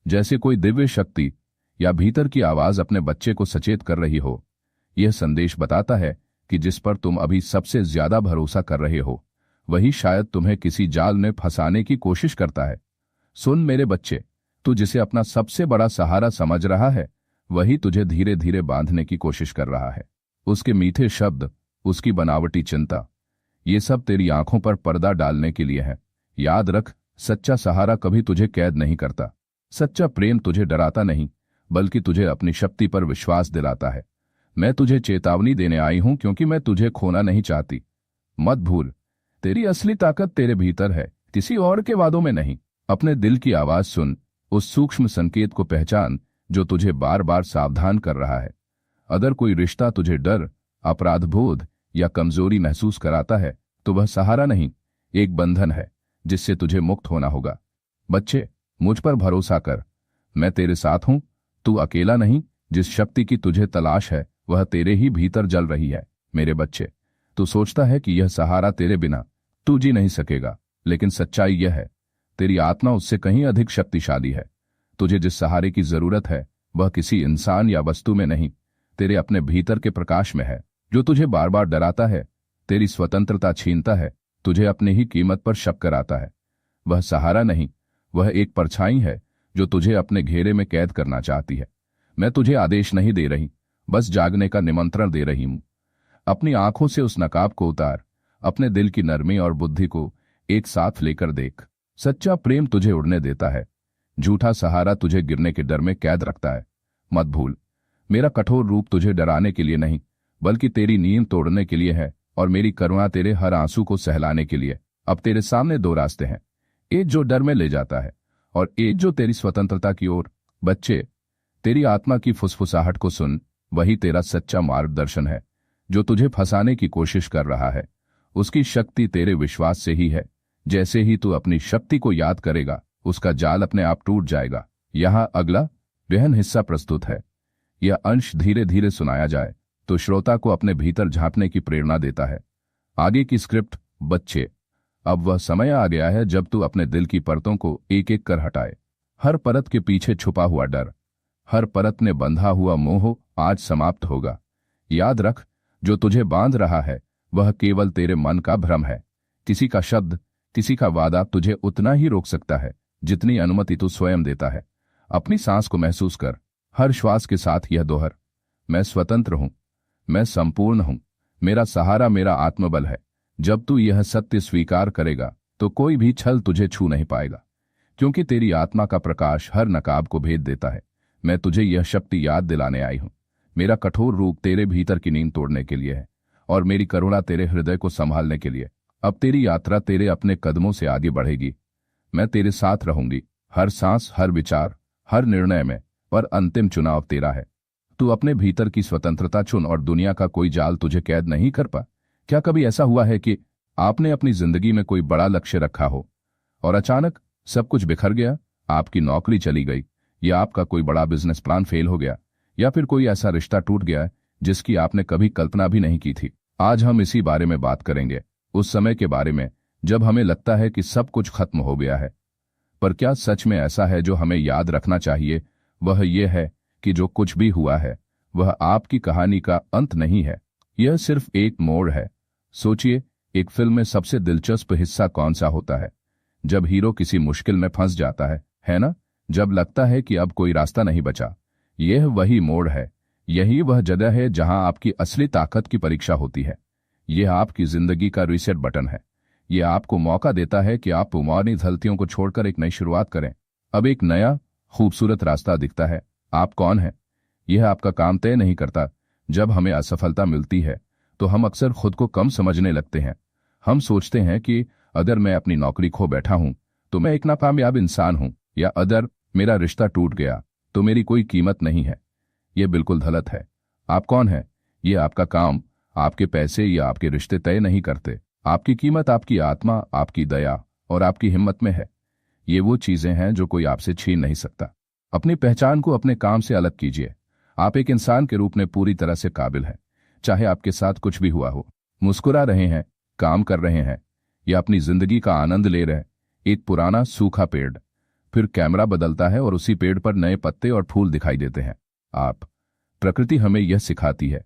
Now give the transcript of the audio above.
जैसे कोई दिव्य शक्ति या भीतर की आवाज अपने बच्चे को सचेत कर रही हो। यह संदेश बताता है कि जिस पर तुम अभी सबसे ज्यादा भरोसा कर रहे हो वही शायद तुम्हें किसी जाल में फंसाने की कोशिश करता है। सुन मेरे बच्चे, तू जिसे अपना सबसे बड़ा सहारा समझ रहा है वही तुझे धीरे धीरे बांधने की कोशिश कर रहा है। उसके मीठे शब्द, उसकी बनावटी चिंता, ये सब तेरी आंखों पर पर्दा डालने के लिए है। याद रख, सच्चा सहारा कभी तुझे कैद नहीं करता। सच्चा प्रेम तुझे डराता नहीं बल्कि तुझे अपनी शक्ति पर विश्वास दिलाता है। मैं तुझे चेतावनी देने आई हूं क्योंकि मैं तुझे खोना नहीं चाहती। मत भूल, तेरी असली ताकत तेरे भीतर है, किसी और के वादों में नहीं। अपने दिल की आवाज सुन, उस सूक्ष्म संकेत को पहचान जो तुझे बार बार सावधान कर रहा है। अगर कोई रिश्ता तुझे डर, अपराधबोध या कमजोरी महसूस कराता है तो वह सहारा नहीं, एक बंधन है जिससे तुझे मुक्त होना होगा। बच्चे, मुझ पर भरोसा कर, मैं तेरे साथ हूं। तू अकेला नहीं। जिस शक्ति की तुझे तलाश है वह तेरे ही भीतर जल रही है। मेरे बच्चे, तू सोचता है कि यह सहारा तेरे बिना तू जी नहीं सकेगा, लेकिन सच्चाई यह है तेरी आत्मा उससे कहीं अधिक शक्तिशाली है। तुझे जिस सहारे की जरूरत है वह किसी इंसान या वस्तु में नहीं, तेरे अपने भीतर के प्रकाश में है, जो तुझे बार बार डराता है, तेरी स्वतंत्रता छीनता है, तुझे अपनी ही कीमत पर शक कराता है। वह सहारा नहीं, वह एक परछाई है जो तुझे अपने घेरे में कैद करना चाहती है। मैं तुझे आदेश नहीं दे रही, बस जागने का निमंत्रण दे रही हूं। अपनी आंखों से उस नकाब को उतार, अपने दिल की नरमी और बुद्धि को एक साथ लेकर देख। सच्चा प्रेम तुझे उड़ने देता है, झूठा सहारा तुझे गिरने के डर में कैद रखता है। मत भूल, मेरा कठोर रूप तुझे डराने के लिए नहीं बल्कि तेरी नींद तोड़ने के लिए है, और मेरी करुणा तेरे हर आंसू को सहलाने के लिए। अब तेरे सामने दो रास्ते हैं, एक जो डर में ले जाता है और एक जो तेरी स्वतंत्रता की ओर। बच्चे, तेरी आत्मा की फुसफुसाहट को सुन, वही तेरा सच्चा मार्गदर्शन है। जो तुझे फंसाने की कोशिश कर रहा है उसकी शक्ति तेरे विश्वास से ही है। जैसे ही तू अपनी शक्ति को याद करेगा उसका जाल अपने आप टूट जाएगा। यहाँ अगला गहन हिस्सा प्रस्तुत है। यह अंश धीरे धीरे सुनाया जाए तो श्रोता को अपने भीतर झांकने की प्रेरणा देता है। आगे की स्क्रिप्ट। बच्चे, अब वह समय आ गया है जब तू अपने दिल की परतों को एक एक कर हटाए। हर परत के पीछे छुपा हुआ डर, हर परत में बंधा हुआ मोह आज समाप्त होगा। याद रख, जो तुझे बांध रहा है वह केवल तेरे मन का भ्रम है। किसी का शब्द, किसी का वादा तुझे उतना ही रोक सकता है जितनी अनुमति तू स्वयं देता है। अपनी सांस को महसूस कर, हर श्वास के साथ यह दोहर, मैं स्वतंत्र हूं, मैं संपूर्ण हूं, मेरा सहारा मेरा आत्मबल है। जब तू यह सत्य स्वीकार करेगा तो कोई भी छल तुझे छू नहीं पाएगा, क्योंकि तेरी आत्मा का प्रकाश हर नकाब को भेद देता है। मैं तुझे यह शक्ति याद दिलाने आई हूं। मेरा कठोर रूप तेरे भीतर की नींद तोड़ने के लिए है और मेरी करुणा तेरे हृदय को संभालने के लिए। अब तेरी यात्रा तेरे अपने कदमों से आगे बढ़ेगी। मैं तेरे साथ रहूंगी, हर सांस, हर विचार, हर निर्णय में, पर अंतिम चुनाव तेरा है। तू अपने भीतर की स्वतंत्रता चुन और दुनिया का कोई जाल तुझे कैद नहीं कर पा। क्या कभी ऐसा हुआ है कि आपने अपनी जिंदगी में कोई बड़ा लक्ष्य रखा हो और अचानक सब कुछ बिखर गया? आपकी नौकरी चली गई, या आपका कोई बड़ा बिजनेस प्लान फेल हो गया, या फिर कोई ऐसा रिश्ता टूट गया जिसकी आपने कभी कल्पना भी नहीं की थी। आज हम इसी बारे में बात करेंगे, उस समय के बारे में जब हमें लगता है कि सब कुछ खत्म हो गया है। पर क्या सच में ऐसा है? जो हमें याद रखना चाहिए वह यह है कि जो कुछ भी हुआ है वह आपकी कहानी का अंत नहीं है, यह सिर्फ एक मोड़ है। सोचिए, एक फिल्म में सबसे दिलचस्प हिस्सा कौन सा होता है? जब हीरो किसी मुश्किल में फंस जाता है ना? जब लगता है कि अब कोई रास्ता नहीं बचा। यह वही मोड़ है, यही वह जगह है जहां आपकी असली ताकत की परीक्षा होती है। यह आपकी जिंदगी का रीसेट बटन है। यह आपको मौका देता है कि आप पुरानी गलतियों को छोड़कर एक नई शुरुआत करें। अब एक नया खूबसूरत रास्ता दिखता है। आप कौन हैं यह आपका काम तय नहीं करता। जब हमें असफलता मिलती है तो हम अक्सर खुद को कम समझने लगते हैं। हम सोचते हैं कि अगर मैं अपनी नौकरी खो बैठा हूं तो मैं एक नाकामयाब इंसान हूं, या अगर मेरा रिश्ता टूट गया तो मेरी कोई कीमत नहीं है। यह बिल्कुल गलत है। आप कौन हैं यह आपका काम, आपके पैसे या आपके रिश्ते तय नहीं करते। आपकी कीमत आपकी आत्मा, आपकी दया और आपकी हिम्मत में है। ये वो चीजें हैं जो कोई आपसे छीन नहीं सकता। अपनी पहचान को अपने काम से अलग कीजिए। आप एक इंसान के रूप में पूरी तरह से काबिल हैं, चाहे आपके साथ कुछ भी हुआ हो। मुस्कुरा रहे हैं, काम कर रहे हैं, या अपनी जिंदगी का आनंद ले रहे हैं। एक पुराना सूखा पेड़ फिर कैमरा बदलता है और उसी पेड़ पर नए पत्ते और फूल दिखाई देते हैं। प्रकृति हमें यह सिखाती है